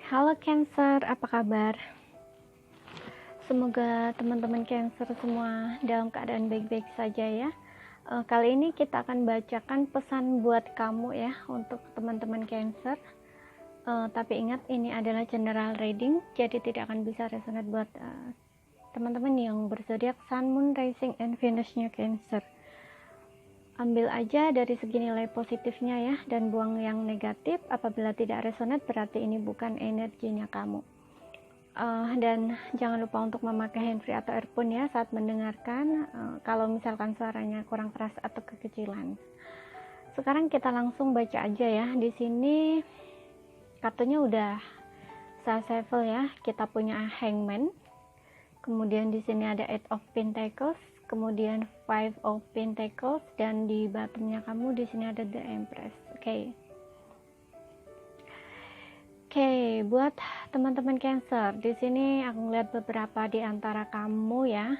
Halo Cancer, apa kabar? Semoga teman-teman Cancer semua dalam keadaan baik-baik saja ya. Kali ini kita akan bacakan pesan buat kamu ya untuk teman-teman Cancer. Tapi ingat ini adalah general reading, jadi tidak akan bisa resonate buat teman-teman yang berzodiak Sun, Moon, Rising, and Venus-nya Cancer. Ambil aja dari segi nilai positifnya ya, dan buang yang negatif. Apabila tidak resonate berarti ini bukan energinya kamu. Dan jangan lupa untuk memakai handfree atau earphone ya saat mendengarkan, kalau misalkan suaranya kurang keras atau kekecilan. Sekarang kita langsung baca aja ya. Di sini kartunya udah saya shuffle ya. Kita punya Hangman. Kemudian di sini ada Eight of Pentacles, kemudian Five of Pentacles, dan di bottomnya kamu di sini ada The Empress. Oke, buat teman-teman Cancer, di sini aku ngeliat beberapa di antara kamu ya,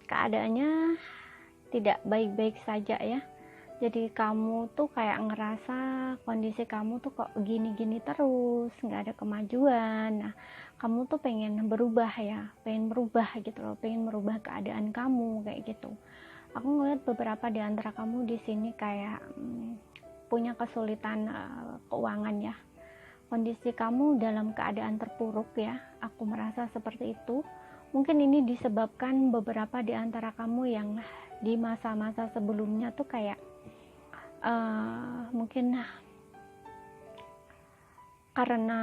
keadaannya tidak baik-baik saja ya. Jadi kamu tuh kayak ngerasa kondisi kamu tuh kok gini-gini terus, nggak ada kemajuan. Nah, kamu tuh pengen berubah ya, pengen merubah gitu loh, pengen merubah keadaan kamu kayak gitu. Aku ngeliat beberapa di antara kamu di sini kayak punya kesulitan keuangan ya. Kondisi kamu dalam keadaan terpuruk ya, aku merasa seperti itu. Mungkin ini disebabkan beberapa di antara kamu yang di masa-masa sebelumnya tuh kayak mungkin karena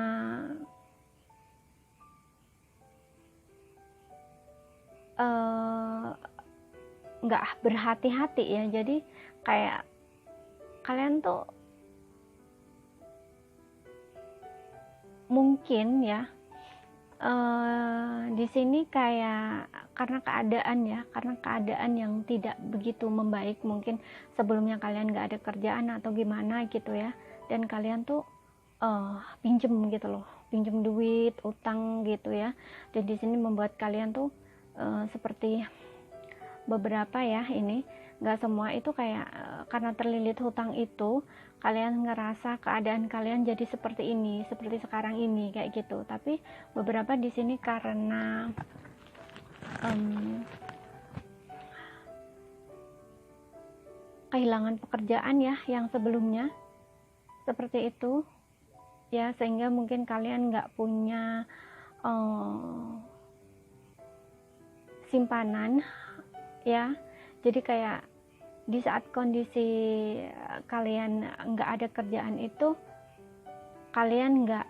nggak berhati-hati ya, jadi kayak kalian tuh mungkin ya di sini kayak karena keadaan yang tidak begitu membaik, mungkin sebelumnya kalian nggak ada kerjaan atau gimana gitu ya, dan kalian tuh pinjem gitu loh, pinjem duit, utang gitu ya, dan di sini membuat kalian tuh seperti beberapa ya, ini nggak semua itu kayak karena terlilit hutang itu kalian ngerasa keadaan kalian jadi seperti ini, seperti sekarang ini kayak gitu. Tapi beberapa di sini karena kehilangan pekerjaan ya yang sebelumnya seperti itu ya, sehingga mungkin kalian nggak punya simpanan ya. Jadi kayak di saat kondisi kalian nggak ada kerjaan itu, kalian nggak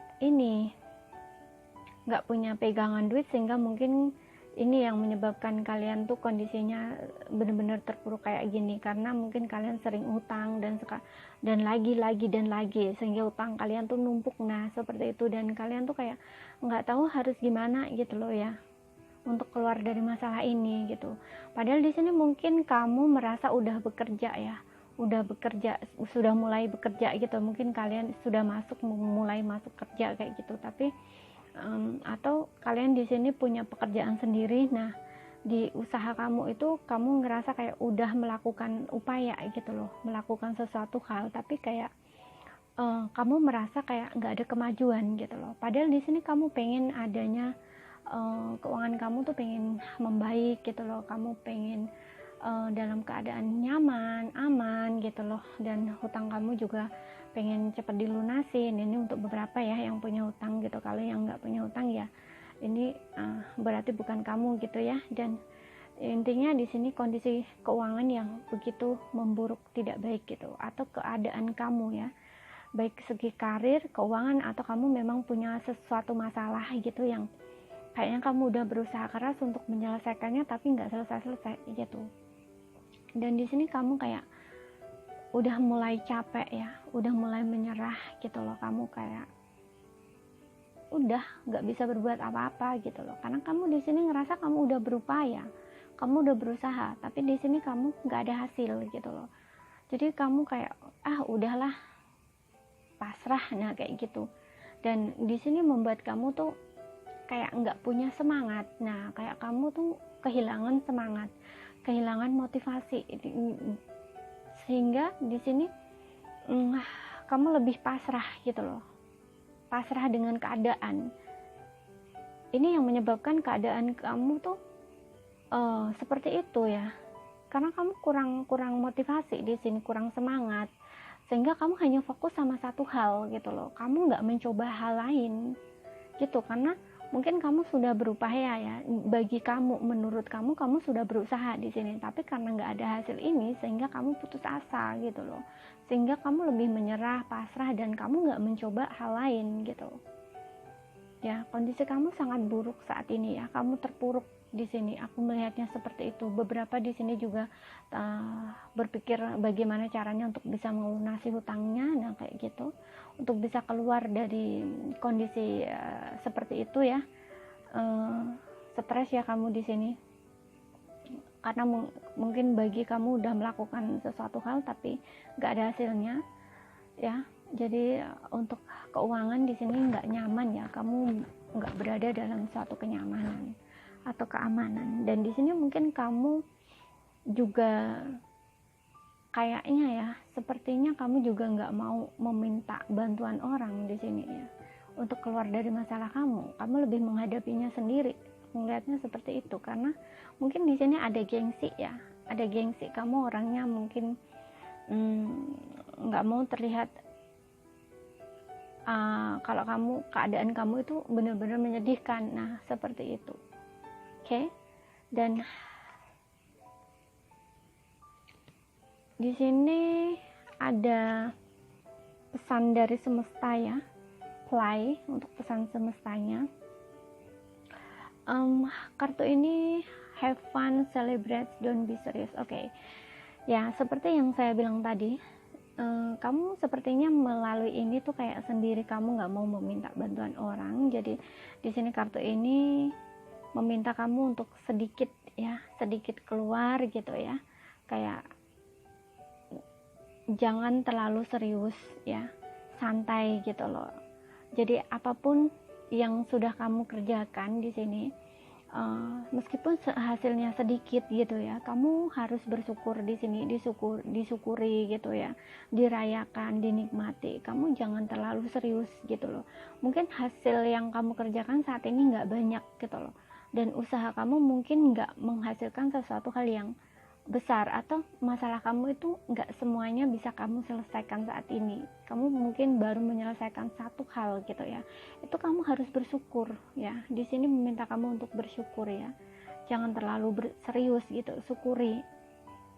punya pegangan duit, sehingga mungkin ini yang menyebabkan kalian tuh kondisinya benar-benar terpuruk kayak gini, karena mungkin kalian sering utang dan lagi sehingga utang kalian tuh numpuk. Nah seperti itu, dan kalian tuh kayak nggak tahu harus gimana gitu loh ya untuk keluar dari masalah ini gitu. Padahal di sini mungkin kamu merasa udah sudah mulai bekerja gitu, mungkin kalian sudah mulai masuk kerja kayak gitu, tapi atau kalian di sini punya pekerjaan sendiri. Nah di usaha kamu itu kamu ngerasa kayak udah melakukan upaya gitu loh, melakukan sesuatu hal, tapi kayak kamu merasa kayak nggak ada kemajuan gitu loh. Padahal di sini kamu pengen adanya keuangan kamu tuh pengen membaik gitu loh, kamu pengen dalam keadaan nyaman, aman gitu loh, dan hutang kamu juga pengen cepat dilunasin. Ini untuk beberapa ya yang punya hutang gitu. Kalau yang nggak punya hutang ya ini berarti bukan kamu gitu ya. Dan intinya di sini kondisi keuangan yang begitu memburuk, tidak baik gitu, atau keadaan kamu ya, baik segi karir, keuangan, atau kamu memang punya sesuatu masalah gitu yang kayaknya kamu udah berusaha keras untuk menyelesaikannya tapi nggak selesai gitu. Dan di sini kamu kayak udah mulai capek ya, udah mulai menyerah gitu loh. Kamu kayak udah nggak bisa berbuat apa-apa gitu loh, karena kamu di sini ngerasa kamu udah berupaya, kamu udah berusaha, tapi di sini kamu nggak ada hasil gitu loh. Jadi kamu kayak udahlah, pasrah, nah kayak gitu. Dan di sini membuat kamu tuh kayak nggak punya semangat. Nah kayak kamu tuh kehilangan semangat, kehilangan motivasi, sehingga di sini kamu lebih pasrah gitu loh, pasrah dengan keadaan. Ini yang menyebabkan keadaan kamu tuh seperti itu ya, karena kamu kurang motivasi di sini, kurang semangat, sehingga kamu hanya fokus sama satu hal gitu loh. Kamu nggak mencoba hal lain gitu, karena mungkin kamu sudah berupaya ya, bagi kamu, menurut kamu sudah berusaha di sini, tapi karena nggak ada hasil ini sehingga kamu putus asa gitu loh, sehingga kamu lebih menyerah, pasrah, dan kamu nggak mencoba hal lain gitu ya. Kondisi kamu sangat buruk saat ini ya, kamu terpuruk di sini, aku melihatnya seperti itu. Beberapa di sini juga berpikir bagaimana caranya untuk bisa melunasi hutangnya, nah kayak gitu, untuk bisa keluar dari kondisi seperti itu ya. Stres ya kamu di sini, karena mungkin bagi kamu udah melakukan sesuatu hal tapi nggak ada hasilnya ya. Jadi untuk keuangan di sini nggak nyaman ya, kamu nggak berada dalam suatu kenyamanan atau keamanan. Dan di sini mungkin kamu juga kayaknya ya, sepertinya kamu juga nggak mau meminta bantuan orang di sini ya untuk keluar dari masalah kamu. Kamu lebih menghadapinya sendiri, melihatnya seperti itu, karena mungkin di sini ada gengsi ya, ada gengsi. Kamu orangnya mungkin nggak mau terlihat kalau keadaan kamu itu benar-benar menyedihkan. Nah seperti itu. Oke. Dan di sini ada pesan dari semesta ya, play untuk pesan semestanya. Kartu ini have fun, celebrate, don't be serious. Oke. Ya, seperti yang saya bilang tadi, kamu sepertinya melalui ini tuh kayak sendiri, kamu nggak mau meminta bantuan orang. Jadi di sini kartu ini meminta kamu untuk sedikit keluar gitu ya, kayak jangan terlalu serius ya, santai gitu loh. Jadi apapun yang sudah kamu kerjakan di sini, meskipun hasilnya sedikit gitu ya, kamu harus bersyukur di sini, disyukuri gitu ya, dirayakan, dinikmati. Kamu jangan terlalu serius gitu loh. Mungkin hasil yang kamu kerjakan saat ini nggak banyak gitu loh, dan usaha kamu mungkin nggak menghasilkan sesuatu hal yang besar, atau masalah kamu itu nggak semuanya bisa kamu selesaikan saat ini. Kamu mungkin baru menyelesaikan satu hal gitu ya, itu kamu harus bersyukur ya. Di sini meminta kamu untuk bersyukur ya, jangan terlalu serius gitu. Syukuri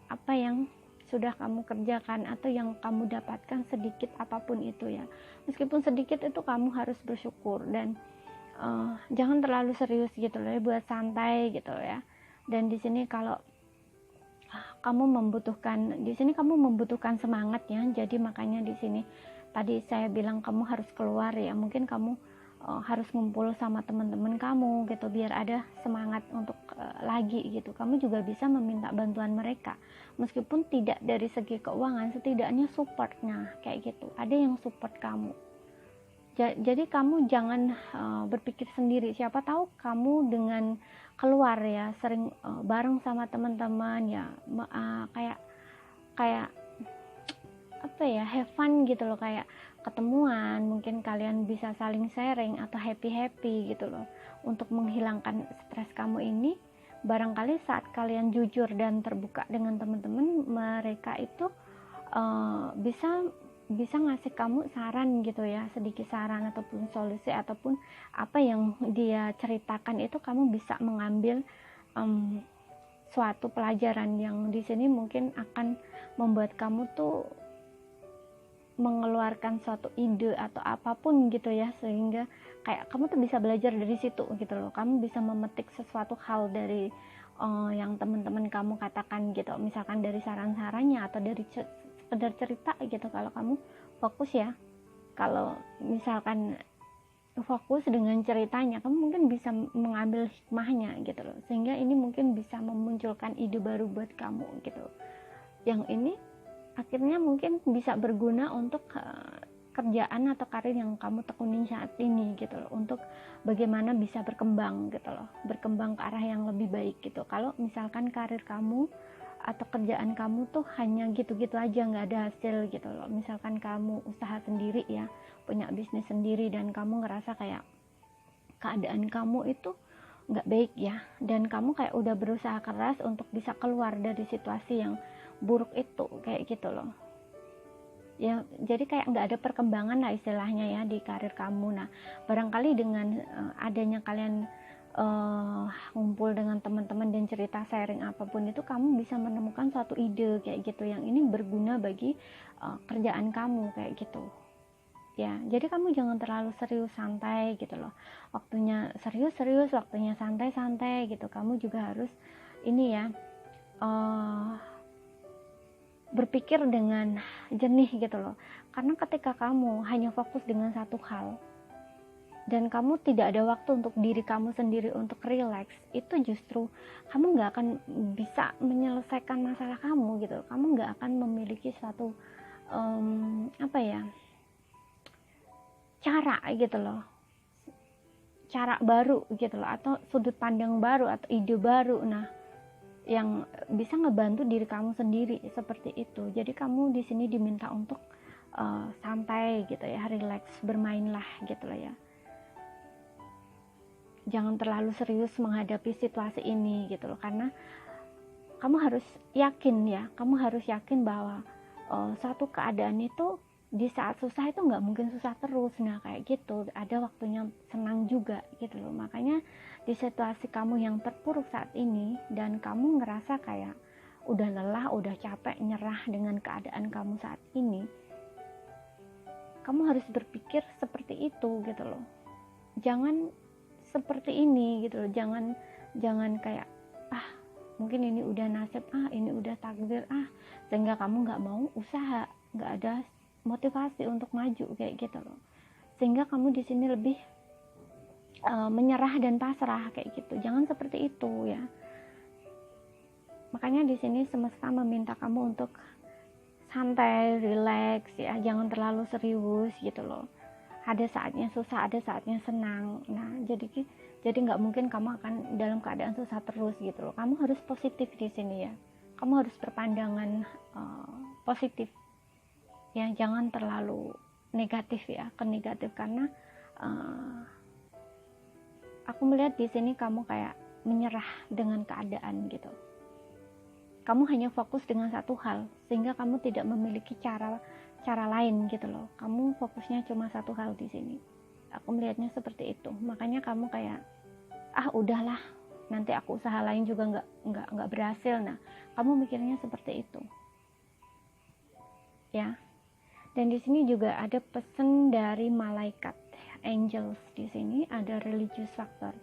apa yang sudah kamu kerjakan atau yang kamu dapatkan, sedikit apapun itu ya, meskipun sedikit itu kamu harus bersyukur. Dan jangan terlalu serius gitu loh, buat santai gitu ya. Dan di sini kalau kamu membutuhkan semangat ya, jadi makanya di sini tadi saya bilang kamu harus keluar ya, mungkin kamu harus ngumpul sama teman-teman kamu gitu, biar ada semangat untuk lagi gitu. Kamu juga bisa meminta bantuan mereka, meskipun tidak dari segi keuangan, setidaknya supportnya kayak gitu, ada yang support kamu. Jadi kamu jangan berpikir sendiri. Siapa tahu kamu dengan keluar ya, sering bareng sama teman-teman ya, kayak apa ya, have fun gitu loh, kayak ketemuan, mungkin kalian bisa saling sharing atau happy gitu loh, untuk menghilangkan stres kamu ini. Barangkali saat kalian jujur dan terbuka dengan teman-teman, mereka itu bisa ngasih kamu saran gitu ya, sedikit saran ataupun solusi, ataupun apa yang dia ceritakan itu kamu bisa mengambil suatu pelajaran yang di sini mungkin akan membuat kamu tuh mengeluarkan suatu ide atau apapun gitu ya, sehingga kayak kamu tuh bisa belajar dari situ gitu loh. Kamu bisa memetik sesuatu hal dari yang teman-teman kamu katakan gitu, misalkan dari saran-sarannya atau dari sekedar cerita gitu. Kalau kamu fokus ya, kalau misalkan fokus dengan ceritanya, kamu mungkin bisa mengambil hikmahnya gitu loh, sehingga ini mungkin bisa memunculkan ide baru buat kamu gitu. Yang ini akhirnya mungkin bisa berguna untuk kerjaan atau karir yang kamu tekunin saat ini gitu loh, untuk bagaimana bisa berkembang gitu loh, berkembang ke arah yang lebih baik gitu. Kalau misalkan karir kamu atau kerjaan kamu tuh hanya gitu-gitu aja, nggak ada hasil gitu loh. Misalkan kamu usaha sendiri ya, punya bisnis sendiri, dan kamu ngerasa kayak keadaan kamu itu nggak baik ya, dan kamu kayak udah berusaha keras untuk bisa keluar dari situasi yang buruk itu, kayak gitu loh ya. Jadi kayak nggak ada perkembangan lah istilahnya ya di karir kamu. Nah, barangkali dengan adanya kalian ngumpul dengan teman-teman dan cerita sharing apapun itu, kamu bisa menemukan suatu ide kayak gitu yang ini berguna bagi kerjaan kamu kayak gitu ya. Jadi kamu jangan terlalu serius, santai gitu loh. Waktunya serius, waktunya santai gitu. Kamu juga harus ini ya, berpikir dengan jernih gitu loh. Karena ketika kamu hanya fokus dengan satu hal dan kamu tidak ada waktu untuk diri kamu sendiri untuk relax, itu justru kamu nggak akan bisa menyelesaikan masalah kamu gitu. Kamu nggak akan memiliki suatu cara gitu loh, cara baru gitu loh, atau sudut pandang baru atau ide baru, nah yang bisa ngebantu diri kamu sendiri seperti itu. Jadi kamu di sini diminta untuk santai gitu ya, relax, bermainlah gitu loh ya. Jangan terlalu serius menghadapi situasi ini gitu loh, karena kamu harus yakin bahwa suatu keadaan itu di saat susah itu nggak mungkin susah terus. Nah kayak gitu, ada waktunya senang juga gitu loh. Makanya di situasi kamu yang terpuruk saat ini dan kamu ngerasa kayak udah lelah, udah capek, nyerah dengan keadaan kamu saat ini, kamu harus berpikir seperti itu gitu loh. Jangan seperti ini gitu loh. Jangan kayak mungkin ini udah nasib, ini udah takdir, sehingga kamu nggak mau usaha, nggak ada motivasi untuk maju kayak gitu loh. Sehingga kamu di sini lebih menyerah dan pasrah kayak gitu. Jangan seperti itu ya. Makanya di sini semesta meminta kamu untuk santai, relax ya, jangan terlalu serius gitu loh. Ada saatnya susah, ada saatnya senang. Nah, jadi nggak mungkin kamu akan dalam keadaan susah terus gitu loh. Kamu harus positif di sini ya. Kamu harus berpandangan positif. Ya, jangan terlalu negatif ya, ke negatif, karena aku melihat di sini kamu kayak menyerah dengan keadaan gitu. Kamu hanya fokus dengan satu hal sehingga kamu tidak memiliki cara lain gitu loh. Kamu fokusnya cuma satu hal di sini. Aku melihatnya seperti itu. Makanya kamu kayak udahlah, nanti aku usaha lain juga nggak berhasil. Nah, kamu mikirnya seperti itu. Ya. Dan di sini juga ada pesan dari malaikat, angels. Di sini ada religious factor.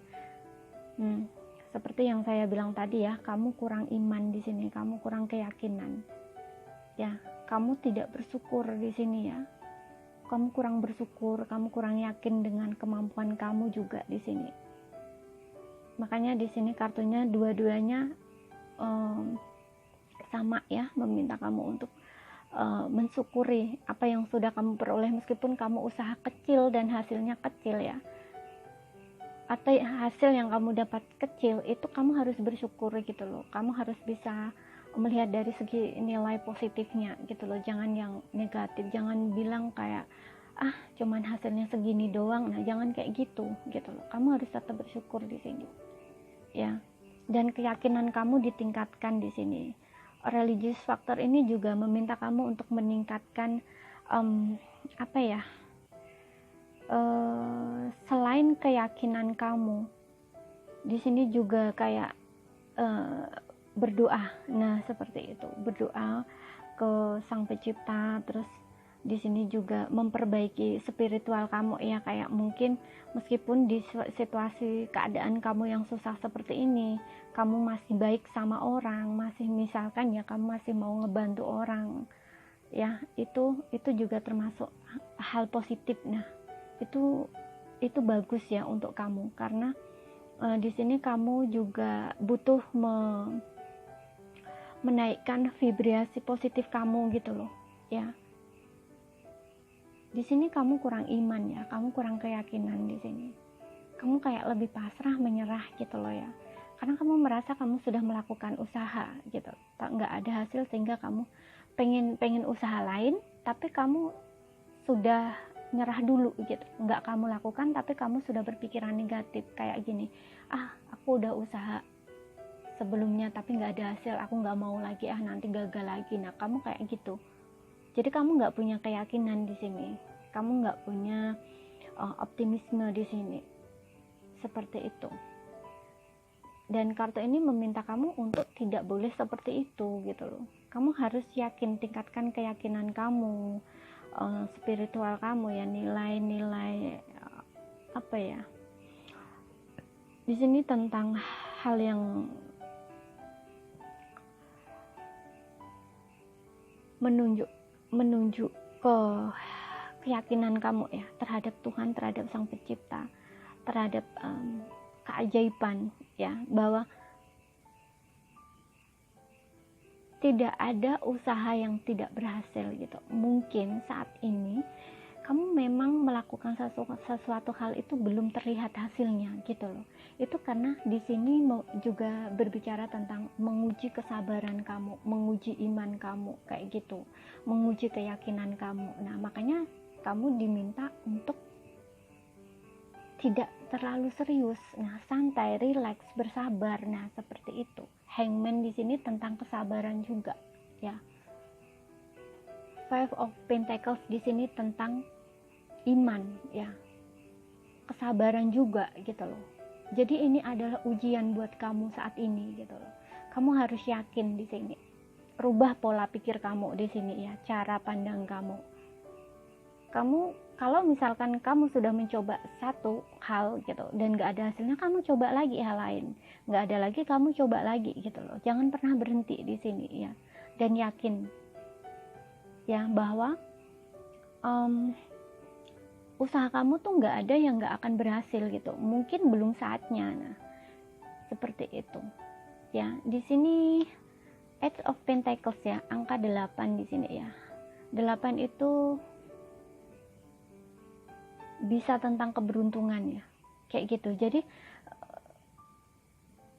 Seperti yang saya bilang tadi ya, kamu kurang iman di sini, kamu kurang keyakinan. Ya, kamu tidak bersyukur di sini ya. Kamu kurang bersyukur, kamu kurang yakin dengan kemampuan kamu juga di sini. Makanya di sini kartunya dua-duanya sama ya, meminta kamu untuk mensyukuri apa yang sudah kamu peroleh, meskipun kamu usaha kecil dan hasilnya kecil ya, atau hasil yang kamu dapat kecil, itu kamu harus bersyukur gitu loh. Kamu harus bisa melihat dari segi nilai positifnya gitu loh. Jangan yang negatif, jangan bilang kayak cuman hasilnya segini doang. Nah, jangan kayak gitu loh. Kamu harus tetap bersyukur di sini ya, dan keyakinan kamu ditingkatkan di sini. Religious factor ini juga meminta kamu untuk meningkatkan selain keyakinan kamu, di sini juga kayak berdoa. Nah, seperti itu, berdoa ke Sang Pencipta. Terus di sini juga memperbaiki spiritual kamu ya, kayak mungkin meskipun di situasi keadaan kamu yang susah seperti ini, kamu masih baik sama orang, masih misalkan ya kamu masih mau ngebantu orang ya, itu juga termasuk hal positif. Nah, itu bagus ya untuk kamu, karena di sini kamu juga butuh menaikkan vibrasi positif kamu gitu loh ya. Di sini kamu kurang iman ya, kamu kurang keyakinan di sini. Kamu kayak lebih pasrah, menyerah gitu loh ya. karena kamu merasa kamu sudah melakukan usaha gitu, nggak ada hasil sehingga kamu pengen usaha lain, tapi kamu sudah nyerah dulu gitu, nggak kamu lakukan, tapi kamu sudah berpikiran negatif kayak gini, aku udah usaha sebelumnya tapi nggak ada hasil, aku nggak mau lagi, nanti gagal lagi. Nah, kamu kayak gitu, jadi kamu nggak punya keyakinan di sini, kamu nggak punya optimisme di sini, seperti itu. Dan kartu ini meminta kamu untuk tidak boleh seperti itu gitu loh. Kamu harus yakin, tingkatkan keyakinan kamu, spiritual kamu ya, nilai-nilai apa ya. Di sini tentang hal yang menunjuk ke keyakinan kamu ya terhadap Tuhan, terhadap Sang Pencipta, terhadap keajaiban ya, bahwa tidak ada usaha yang tidak berhasil gitu. Mungkin saat ini kamu memang melakukan sesuatu hal itu belum terlihat hasilnya gitu loh. Itu karena di sini juga berbicara tentang menguji kesabaran kamu, menguji iman kamu kayak gitu, menguji keyakinan kamu. Nah, makanya kamu diminta untuk tidak terlalu serius, nah santai, relax, bersabar. Nah, seperti itu. Hangman di sini tentang kesabaran juga, ya. Five of Pentacles di sini tentang iman, ya. Kesabaran juga gitu loh. Jadi ini adalah ujian buat kamu saat ini gitu loh. Kamu harus yakin di sini. Rubah pola pikir kamu di sini ya, cara pandang kamu. Kalau misalkan kamu sudah mencoba satu hal gitu dan gak ada hasilnya, kamu coba lagi hal lain. Gak ada lagi, kamu coba lagi gitu loh. Jangan pernah berhenti di sini ya. Dan yakin ya bahwa usaha kamu tuh gak ada yang gak akan berhasil gitu. Mungkin belum saatnya. Nah, seperti itu. Ya, di sini Eight of Pentacles ya, angka 8 di sini ya. 8 itu bisa tentang keberuntungan ya, kayak gitu. Jadi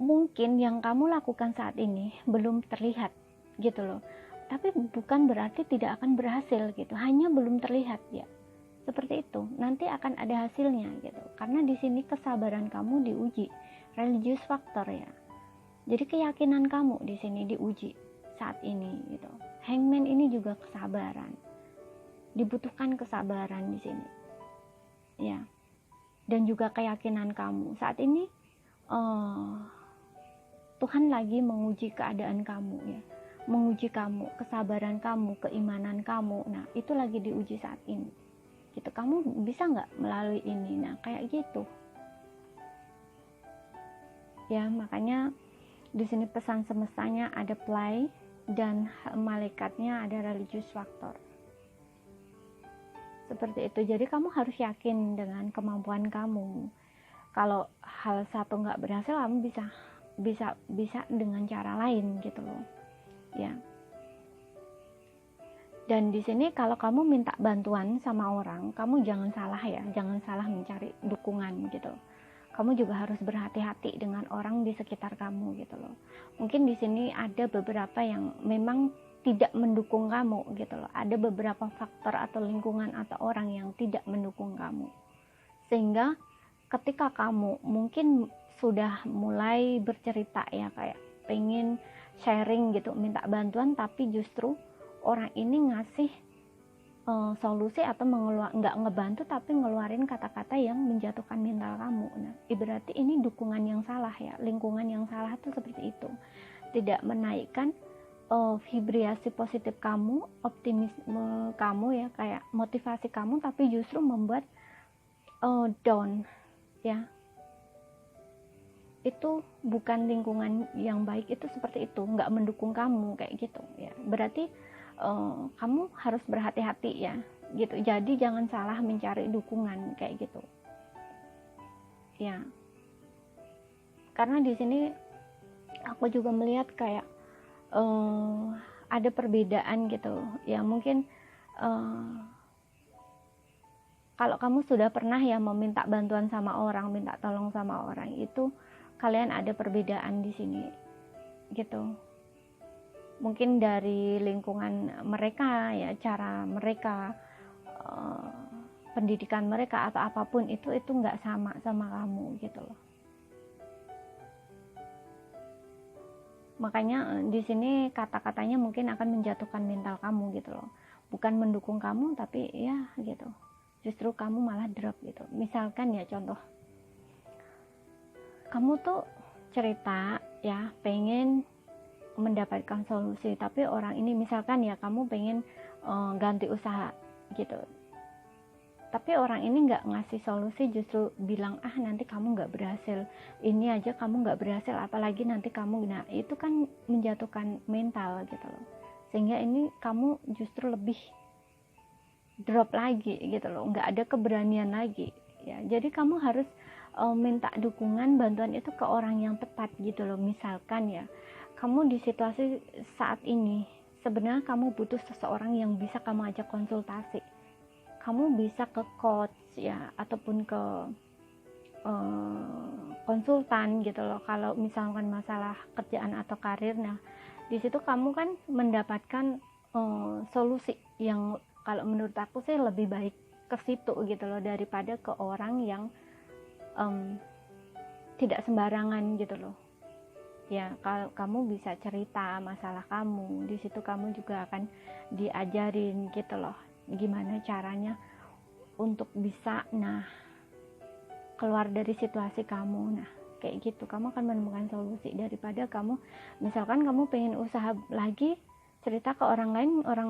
mungkin yang kamu lakukan saat ini belum terlihat gitu loh, tapi bukan berarti tidak akan berhasil gitu, hanya belum terlihat ya, seperti itu. Nanti akan ada hasilnya gitu, karena di sini kesabaran kamu diuji, religious factor ya. Jadi keyakinan kamu di sini diuji saat ini gitu. Hangman ini juga kesabaran, dibutuhkan kesabaran di sini ya, dan juga keyakinan kamu saat ini. Tuhan lagi menguji keadaan kamu ya, menguji kamu, kesabaran kamu, keimanan kamu. Nah, itu lagi diuji saat ini gitu. Kamu bisa nggak melalui ini? Nah, kayak gitu ya. Makanya di sini pesan semestanya ada play, dan malaikatnya ada religious factor, seperti itu. Jadi kamu harus yakin dengan kemampuan kamu. Kalau hal satu nggak berhasil, kamu bisa dengan cara lain gitu loh ya. Dan di sini kalau kamu minta bantuan sama orang, kamu jangan salah ya, jangan salah mencari dukungan gitu. Kamu juga harus berhati-hati dengan orang di sekitar kamu gitu loh. Mungkin di sini ada beberapa yang memang tidak mendukung kamu gitu loh. Ada beberapa faktor atau lingkungan atau orang yang tidak mendukung kamu, sehingga ketika kamu mungkin sudah mulai bercerita ya, kayak pengen sharing gitu, minta bantuan, tapi justru orang ini ngasih solusi atau nggak ngebantu, tapi ngeluarin kata-kata yang menjatuhkan mental kamu. Nah, berarti ini dukungan yang salah ya, lingkungan yang salah tuh seperti itu, tidak menaikkan vibrasi positif kamu, optimisme kamu ya, kayak motivasi kamu, tapi justru membuat down ya. Itu bukan lingkungan yang baik, itu seperti itu, nggak mendukung kamu kayak gitu ya. Berarti kamu harus berhati-hati ya gitu. Jadi jangan salah mencari dukungan kayak gitu ya. Karena di sini aku juga melihat kayak ada perbedaan gitu ya. Mungkin kalau kamu sudah pernah ya meminta bantuan sama orang, minta tolong sama orang, itu kalian ada perbedaan di sini gitu. Mungkin dari lingkungan mereka ya, cara mereka, pendidikan mereka atau apapun itu nggak sama kamu gitu loh. Makanya di sini kata-katanya mungkin akan menjatuhkan mental kamu gitu loh. Bukan mendukung kamu, tapi ya gitu. Justru kamu malah drop gitu. Misalkan ya contoh, kamu tuh cerita ya pengen mendapatkan solusi, tapi orang ini misalkan ya kamu pengen ganti usaha gitu, tapi orang ini nggak ngasih solusi, justru bilang nanti kamu nggak berhasil, ini aja kamu nggak berhasil apalagi nanti kamu. Nah itu kan menjatuhkan mental gitu loh, sehingga ini kamu justru lebih drop lagi gitu loh, nggak ada keberanian lagi ya. Jadi kamu harus minta dukungan, bantuan itu ke orang yang tepat gitu loh. Misalkan ya kamu di situasi saat ini sebenarnya kamu butuh seseorang yang bisa kamu ajak konsultasi, kamu bisa ke coach ya, ataupun ke konsultan gitu loh kalau misalkan masalah kerjaan atau karir. Nah di situ kamu kan mendapatkan solusi yang kalau menurut aku sih lebih baik ke situ gitu loh, daripada ke orang yang tidak sembarangan gitu loh ya. Kalau kamu bisa cerita masalah kamu, di situ kamu juga akan diajarin gitu loh gimana caranya untuk bisa keluar dari situasi kamu. Nah kayak gitu kamu akan menemukan solusi, daripada kamu misalkan kamu pengen usaha lagi, cerita ke orang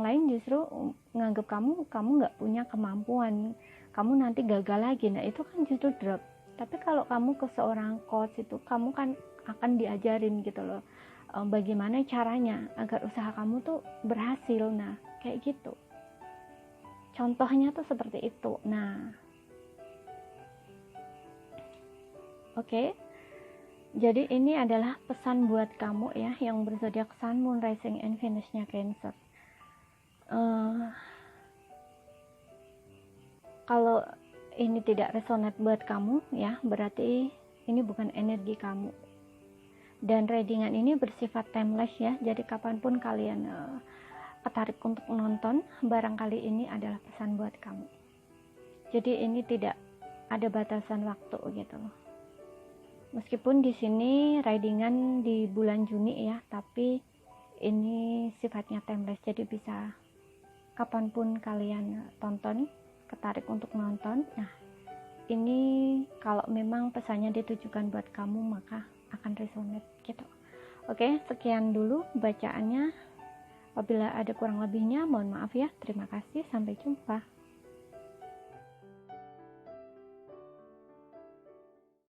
lain justru nganggap kamu nggak punya kemampuan, kamu nanti gagal lagi. Nah itu kan justru drop. Tapi kalau kamu ke seorang coach itu, kamu kan akan diajarin gitu loh bagaimana caranya agar usaha kamu tuh berhasil. Nah kayak gitu, contohnya tuh seperti itu. Nah oke. Jadi ini adalah pesan buat kamu ya yang berzodiak Sun, Moon, Rising, and Venus-nya Cancer. Kalau ini tidak resonate buat kamu ya, berarti ini bukan energi kamu. Dan readingan ini bersifat timeless ya, jadi kapanpun kalian tertarik untuk menonton, barangkali ini adalah pesan buat kamu. Jadi ini tidak ada batasan waktu gitu loh. Meskipun di sini readingan di bulan Juni ya, tapi ini sifatnya timeless, jadi bisa kapanpun kalian tonton, ketarik untuk nonton. Nah ini kalau memang pesannya ditujukan buat kamu, maka akan resonate gitu. Oke, sekian dulu bacaannya. Apabila ada kurang lebihnya mohon maaf ya. Terima kasih, sampai jumpa.